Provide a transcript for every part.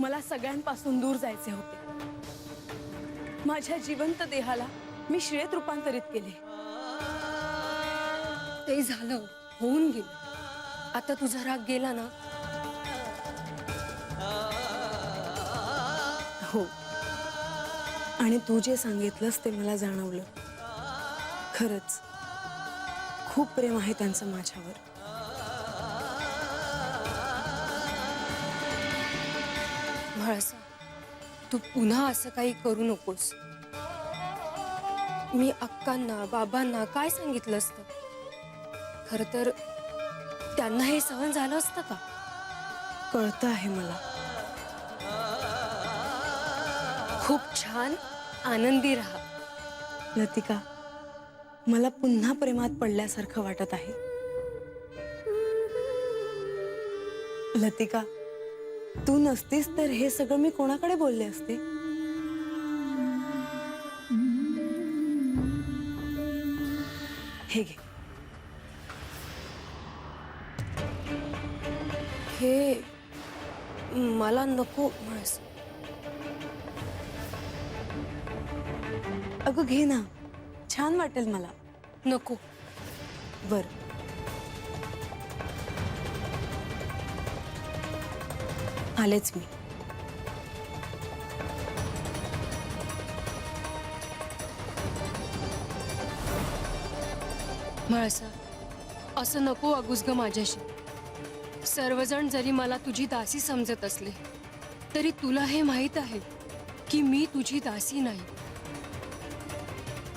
मला सगळ्यांपासून दूर जायचे होते। माझ्या जिवंत देहाला मी श्रेयेत रूपांतरित केले। ते झालं, होऊन गेलं। आता तुझा राग गेला ना? हो, आणि तू जे सांगितलंस ते मला जाणवलं। खरंच खूप प्रेम आहे त्यांचं माझ्यावर। म्हाळसा, तू पुन्हा असं काही करू नकोस। मी अक्कांना बाबांना काय सांगितलं असतं? खरं तर त्यांना हे सहन झालं असतं का? कळतं आहे मला। खूप छान, आनंदी राहा। लतिका, मला पुन्हा प्रेमात पडल्यासारखं वाटत आहे। लतिका, तू नसतीस तर हे सगळं मी कोणाकडे बोलले असते? हे घे। हे मला नको म्हाळसा। अगं घे ना, छान वाटेल मला। नको। बर, आलेच मी। म्हाळसा, असं नको वागूस ग माझ्याशी। सर्वजण जरी मला तुझी दासी समजत असले तरी तुला हे माहित आहे की मी तुझी दासी नाही।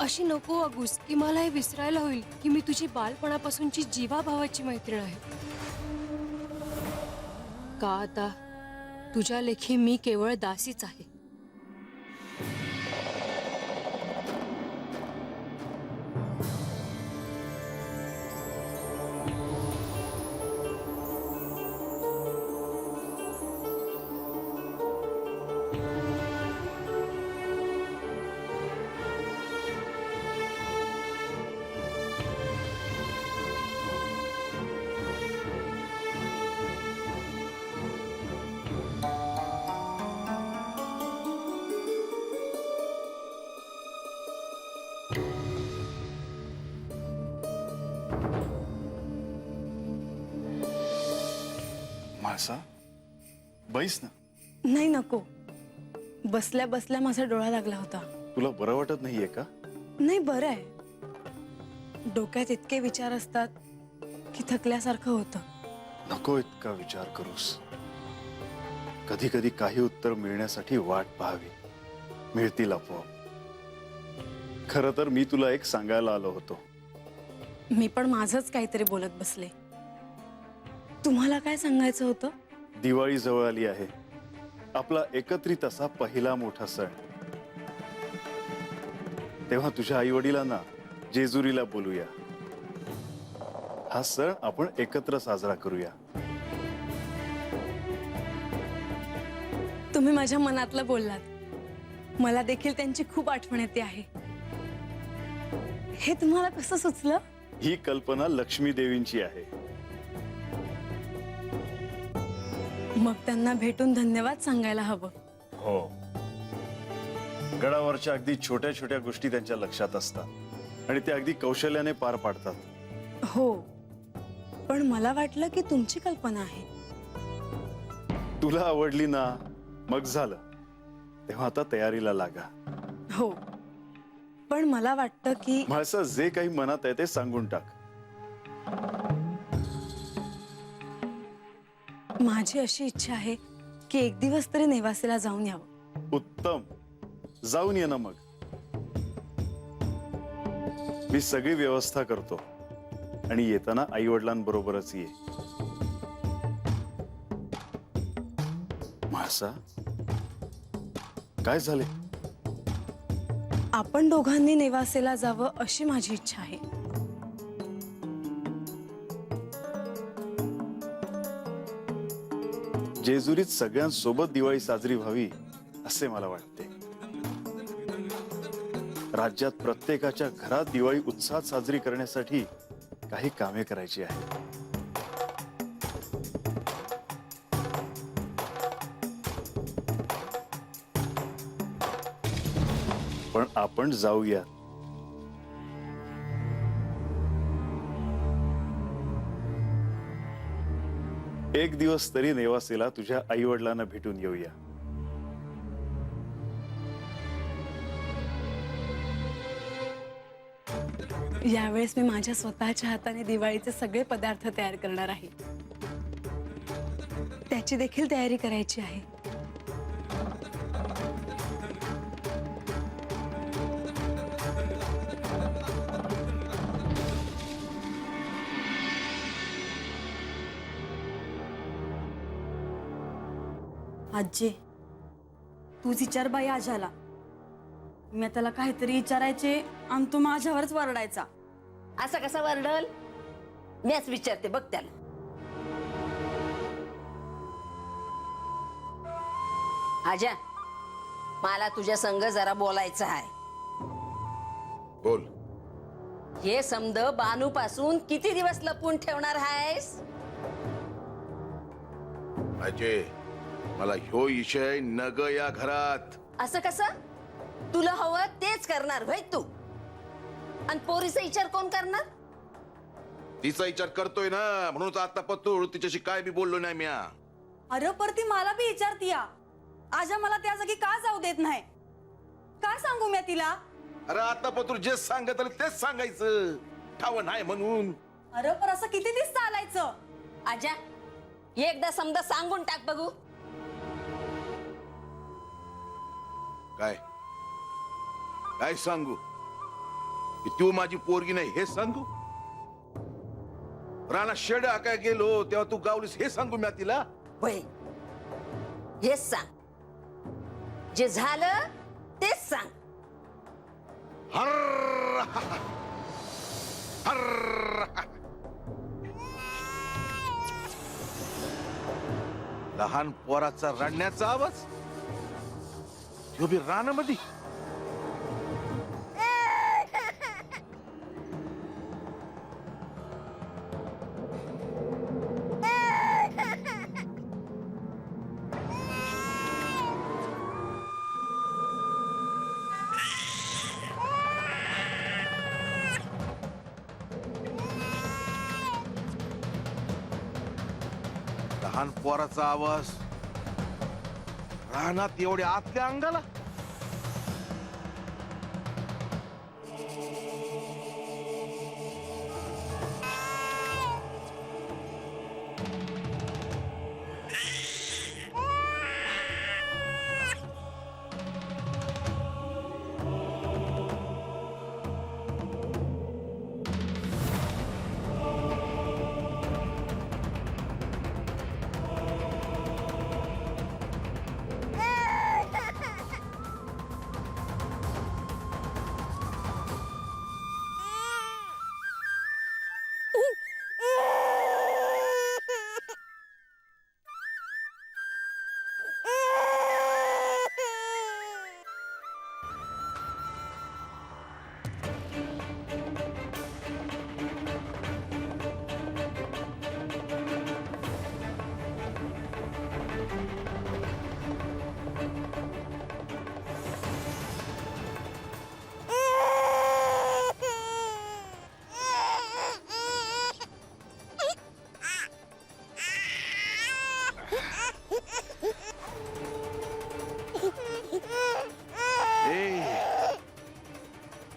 अशी नको वागूस की मला हे विसरायला होईल की मी तुझी बालपणापासूनची जीवाभावाची मैत्रीण आहे। का आता तुझ्या लेखी मी केवळ दासीच आहे। म्हाळसा, बैस ना। नाही, नको। बसल्या बसल्या माझा डोळा लागला होता। तुला बरं वाटत नाहीये का? नाही, बरं आहे। डोक्यात इतके विचार असतात की थकल्यासारखं होतं। नको इतका विचार करूस। कधी कधी काही उत्तर मिळण्यासाठी वाट पाहावी, मिळतील आपोआप। खरं तर मी तुला एक सांगायला आलो होतो। मी पण माझंच काहीतरी बोलत बसले। तुम्हाला काय सांगायचं होतं? दिवाळी जवळ आली आहे, आपला एकत्रित असा पहिला मोठा सण। तेव्हा तुझ्या आई वडिलांना जेजुरीला बोलूया। हा सण आपण एकत्र साजरा करूया। तुम्ही माझ्या मनातलं बोललात। मला देखील त्यांची खूप आठवण येते आहे। हे तुम्हाला कसं सुचलं? ही कल्पना लक्ष्मी देवींची आहे। मग त्यांना भेटून धन्यवाद सांगायला हवं। हो, गडावरच्या अगदी छोट्या छोट्या गोष्टी त्यांच्या लक्षात असतात आणि ते अगदी कौशल्याने पार पाडतात। हो, पण मला वाटलं की तुमची कल्पना आहे। तुला आवडली ना, मग झालं। तेव्हा आता तयारीला लागा। हो, पण मला वाटतं की म्हाळसा, जे काही मनात आहे ते सांगून टाक। माझी अशी इच्छा आहे की एक दिवस तरी नेवासेला जाऊन यावं। उत्तम, जाऊन ये ना मग। मी सगळी व्यवस्था करतो आणि येताना आई वडिलांबरोबरच ये। म्हाळसा, काय झाले? आपण दोघांनी नेवासेला जावं अशी माझी इच्छा आहे। जेजुरीत सगळ्यांसोबत दिवाळी साजरी व्हावी असे मला वाटते। राज्यात प्रत्येकाच्या घरात दिवाळी उत्साहात साजरी करण्यासाठी काही कामे करायची आहेत। पण आपण जाऊया. एक दिवस तरी नेवासेला तुझ्या आई वडिलांना भेटून येऊया. यावेळेस मी माझ्या स्वतःच्या हाताने दिवाळीचे सगळे पदार्थ तयार करणार आहे. त्याची देखील तयारी करायची आहे. आजी तूच विचार बाई आज्याला. मी त्याला काहीतरी विचारायचे आणि तू माझ्यावरच वरडायचा. असं कसं वरडल? मीच विचारते बघ त्याला. आजा, मला तुझ्या संग जरा बोलायचं आहे. बोल. हे समद बानू पासून किती दिवस लपून ठेवणार आहेस? अजय, मला ह्यो विषय नग या घरात. असं कसं? तुला हवं तेच करणार भाई तू. आणि पोरीचा विचार कोण करणार? तिचा विचार करतोय ना, म्हणून आता पत्तूळ तिच्याशी काय बी बोललो नाही म्या. अरे पर ती मला बी विचारतीया. आजा मला त्या जागी का जाऊ देत नाही? काय सांगू मी तिला? अरे आता पत्तूळ जे सांगत आलं तेच सांगायचं, ठाव नाही म्हणून. अरे पर असं किती दिवस चालायचं? आजा, एकदा समजा सांगून टाक बघू. काय काय सांगू? की तू माझी पोरगी नाही हे सांगू? राणा शेड काय गेलो तेव्हा तू गावलीस हे सांगू म्या तिला? होय, हेच सांग. जे झालं तेच सांग. हर्र हर्र. लहान पोराचा रडण्याचा आवाज, तो बी रानामध्ये. लहान पोराचा आवाज रानात एवढ्या आतल्या अंगाला.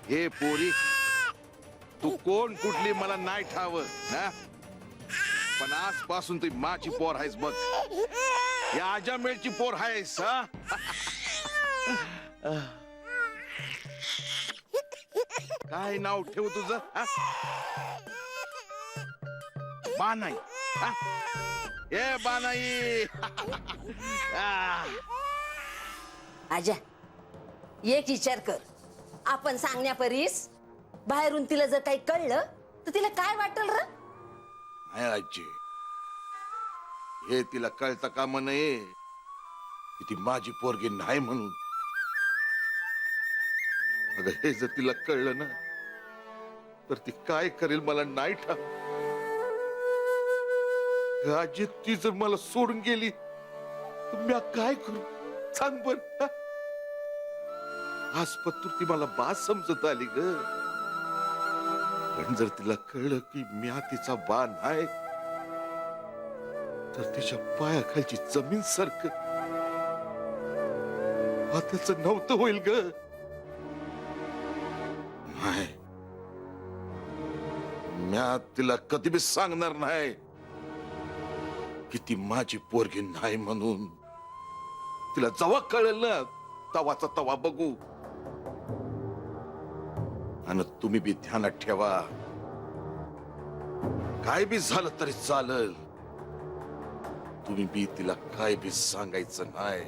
हे पोरी, तू कोण कुठली मला नाही ठाव ना, पण आजपासून तू माझी पोर आहेस बघ. या आजामेळची पोर आहेस. हा काय नाव ठेवू तुझं? बानाई. ए बानाई. आजा, एक विचार कर. आपण सांगण्यापरीस बाहेरून तिला जर काही कळलं तर तिला काय वाटेल र? नाही आजी, हे तिला कळता कामा नये की ती माझी पोरगी नाही म्हणून. अगं हे जर तिला कळलं ना तर ती काय करेल मला नाही ठाव. आजी ती जर मला सोडून गेली तर मी काय करू सांग बर? आज पत्तूर ती मला बा समजत आली ग. पण जर तिला कळलं की मी तिचा बा नाही तर तिच्या पायाखालची जमीन सरक त्याच नव्हतं होईल ग. नाही, म्या तिला कधी बी सांगणार नाही की ती माझी पोरगी नाही म्हणून. तिला जेव्हा कळेल ना तवाचा तवा बघू. आणि तुम्ही बी ध्यानात ठेवा, काय बी झालं तरी चालेल, तुम्ही बी तिला काय बी सांगायचं नाही.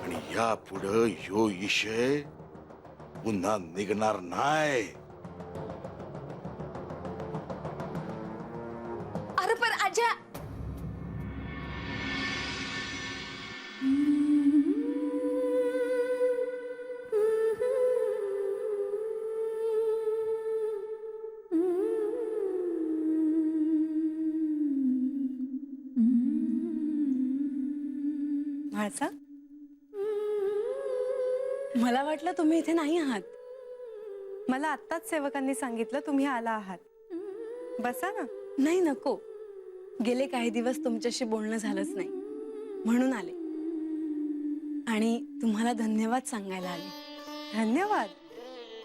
आणि या पुढं ह्यो विषय पुन्हा निघणार नाही. अरे पण आजा, म्हाळसा, मला वाटलं तुम्ही इथे नाही आहात. मला आत्ताच सेवकांनी सांगितलं तुम्ही आला आहात. बसा ना. नाही, नको. गेले काही दिवस तुमच्याशी बोलणं झालंच नाही म्हणून आले आणि तुम्हाला धन्यवाद सांगायला आले. धन्यवाद.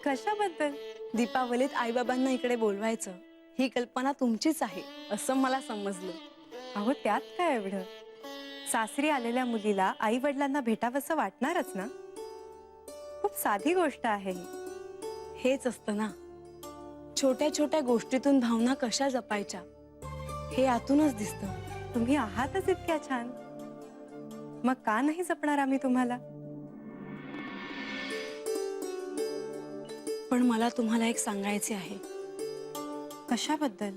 कशाबद्दल? दीपावलीत आईबाबांना इकडे बोलवायचं ही कल्पना तुमचीच आहे असं मला समजलं. अहो त्यात काय एवढं? सासरी आलेल्या मुलीला आई वडिलांना भेटावंसं वाटणारच ना. खूप साधी गोष्ट आहे ही. हेच असतं ना, छोट्या छोट्या गोष्टीतून भावना कशा जपायच्या हे आतूनच दिसतं. तुम्ही आहातच इतक्या छान, मग का नाही जपणार आम्ही तुम्हाला? पण मला तुम्हाला एक सांगायचे आहे. कशाबद्दल?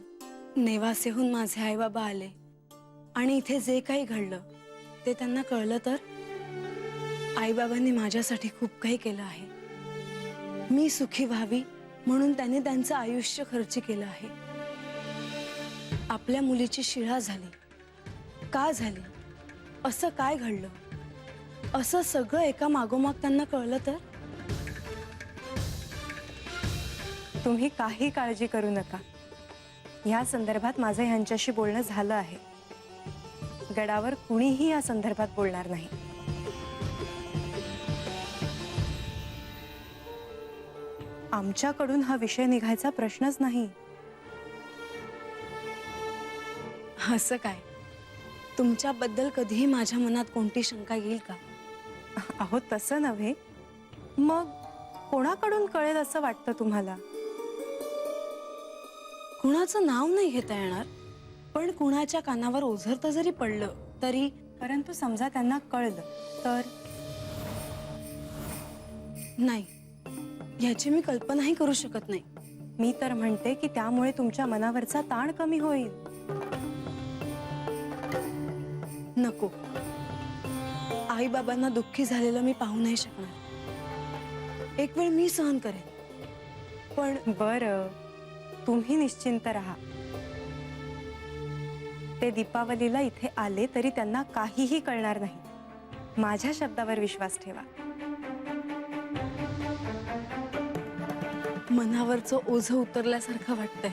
नेवासेहून माझे आईबाबा आले आणि इथे जे काही घडलं ते त्यांना कळलं तर आईबाबांनी माझ्यासाठी खूप काही केलं आहे. मी सुखी व्हावी म्हणून त्यांनी त्यांचं आयुष्य खर्च केलं आहे. आपल्या मुलीची शिळा झाली, का झाली, असं काय घडलं, असं सगळं एका मागोमाग त्यांना कळलं तर? तुम्ही काही काळजी करू नका. या संदर्भात माझं ह्यांच्याशी बोलणं झालं आहे. गडावर कुणीही या संदर्भात बोलणार नाही. आमच्याकडून हा विषय निघायचा प्रश्नच नाही. असं काय? तुमच्याबद्दल कधीही माझ्या मनात कोणती शंका येईल का? अहो तसं नव्हे. मग कोणाकडून कळेल असं वाटतं तुम्हाला? कुणाचं नाव नाही घेता येणार, पण कुणाच्या कानावर ओझरतं जरी पडलं तरी. परंतु समजा त्यांना कळलं तर? नाही, याची मी कल्पनाही करू शकत नाही. मी तर म्हणते की त्यामुळे तुमच्या मनावरचा ताण कमी होईल. नको, आई बाबांना दुःखी झालेलं मी पाहू नाही शकणार. एक वेळ मी सहन करेन, पण बरं, तुम्ही निश्चिंत राहा. ते दीपावलीला इथे आले तरी त्यांना काहीही कळणार नाही. माझ्या शब्दावर विश्वास ठेवा. मनावरचं ओझं उतरल्यासारखं वाटतंय.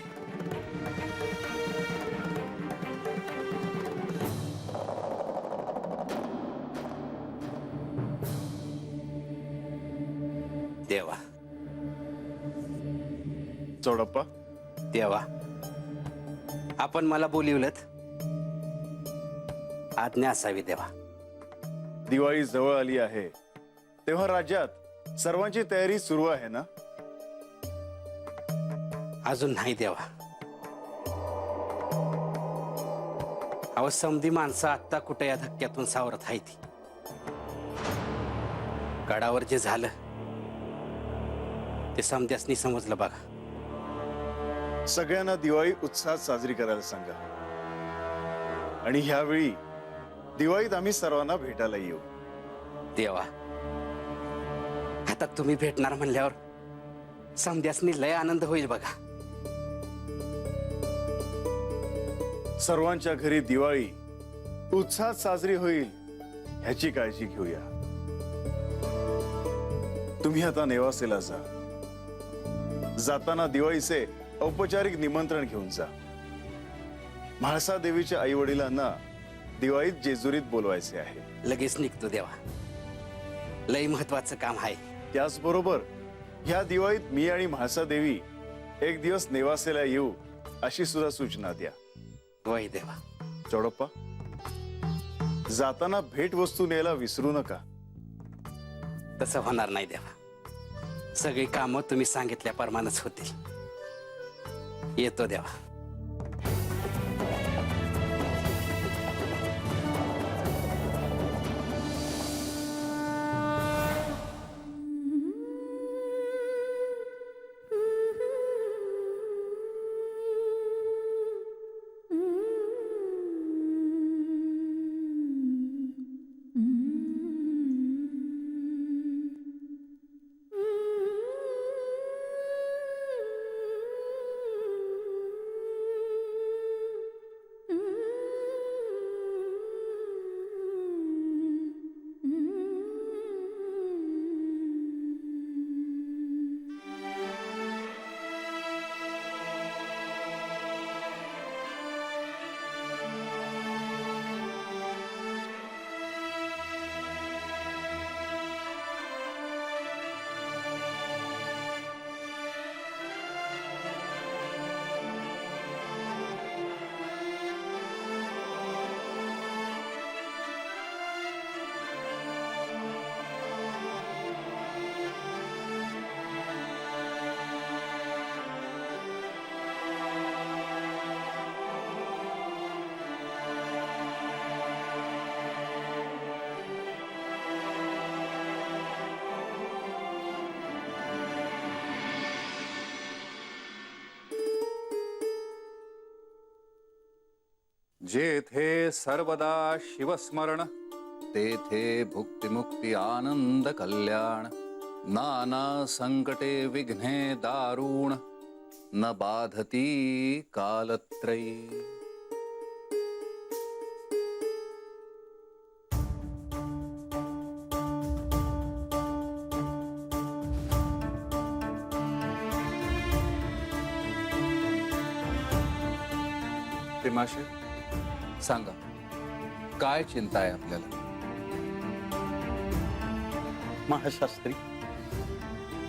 देवा, चौडप्पा, देवा, आपण मला बोलिवलंत. आज्ञा असावी देवा. दिवाळी जवळ आली आहे तेव्हा राज्यात सर्वांची तयारी सुरू आहे ना? अजून नाही देवा. अहो समधी माणसं आत्ता कुठे या धक्क्यातून सावरत आहे ती. गडावर जे झालं ते समध्यासनी समजलं बघा. सगळ्यांना दिवाळी उत्साहात साजरी करायला सांगा. आणि ह्यावेळी दिवाळीत आम्ही सर्वांना भेटायला येऊ. देवा, आता तुम्ही भेटणार म्हणल्यावर समध्यासनी लय आनंद होईल बघा. सर्वांच्या घरी दिवाळी उत्साहात साजरी होईल ह्याची काळजी घेऊया. तुम्ही आता नेवासेला जा. जाताना दिवाळीचे औपचारिक निमंत्रण घेऊन जा. म्हाळसा देवीच्या आई वडिलांना दिवाळीत जेजुरीत बोलवायचे आहे. लगेच निघतो देवा. लई महत्वाचं काम आहे. त्याचबरोबर ह्या दिवाळीत मी आणि म्हाळसा देवी एक दिवस नेवासेला येऊ अशी सुद्धा सूचना द्या. वय देवा. चोडप्पा, जाताना भेट वस्तू न्यायला विसरू नका. तसं होणार नाही देवा. सगळी कामं तुम्ही सांगितल्याप्रमाणेच होतील. येतो देवा. जेथे सर्वदा शिवस्मरण तेथे भुक्तिमुक्ती आनंद कल्याण. नाना संकटे विघ्ने दारुण न बाधती कालत्रयी. त्रिमाशे, सांगा काय चिंता आहे आपल्याला? महाशास्त्री,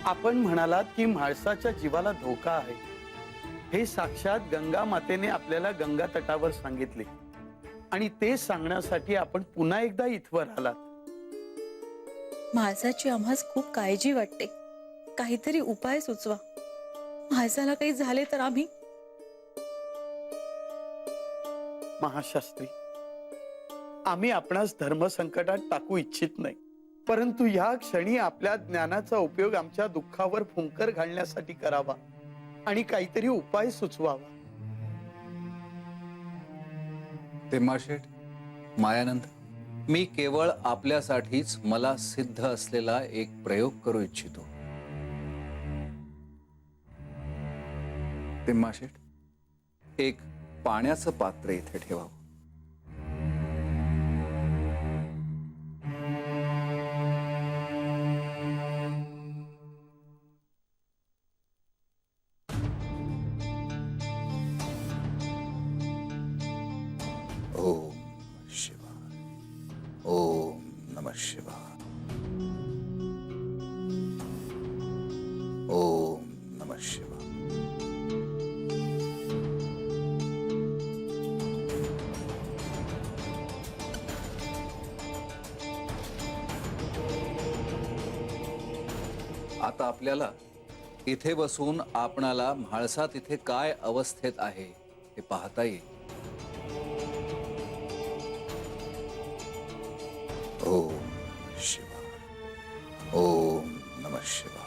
आपण म्हणालात की म्हाळसाच्या जीवाला धोका आहे. हे साक्षात गंगा मातेने आपल्याला गंगा तटावर सांगितले आणि ते सांगण्यासाठी आपण पुन्हा एकदा इथवर आलात. म्हाळसाची आम्हास खूप काळजी वाटते. काहीतरी उपाय सुचवा. म्हाळसाला काही झाले तर आम्ही. महाशास्त्री, आम्ही आपणास धर्मसंकटात टाकू इच्छित नाही, परंतु या क्षणी आपल्या ज्ञानाचा उपयोग आमच्या दुःखावर फुंकर घालण्यासाठी करावा आणि काहीतरी उपाय सुचवावा. त्रिमाशेठ, मायानंद, मी केवळ आपल्यासाठीच मला सिद्ध असलेला एक प्रयोग करू इच्छितो. त्रिमाशेठ, एक पाण्याचं पात्र इथे ठेवावं. ओम शिवाय. ओम नमः शिवाय. ओम नमः शिवाय. आता आपल्याला इथे बसून आपणाला म्हाळसा तिथे काय अवस्थेत आहे हे पाहता येईल. ओम शिवाय. ओम नमः शिवाय.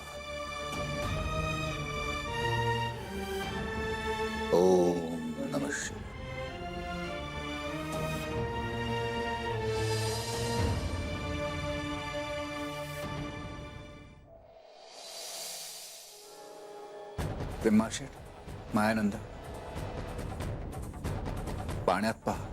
ओम नमः शिवाय. त्रिमाशेठ, मायानंद, पाण्यात पहा.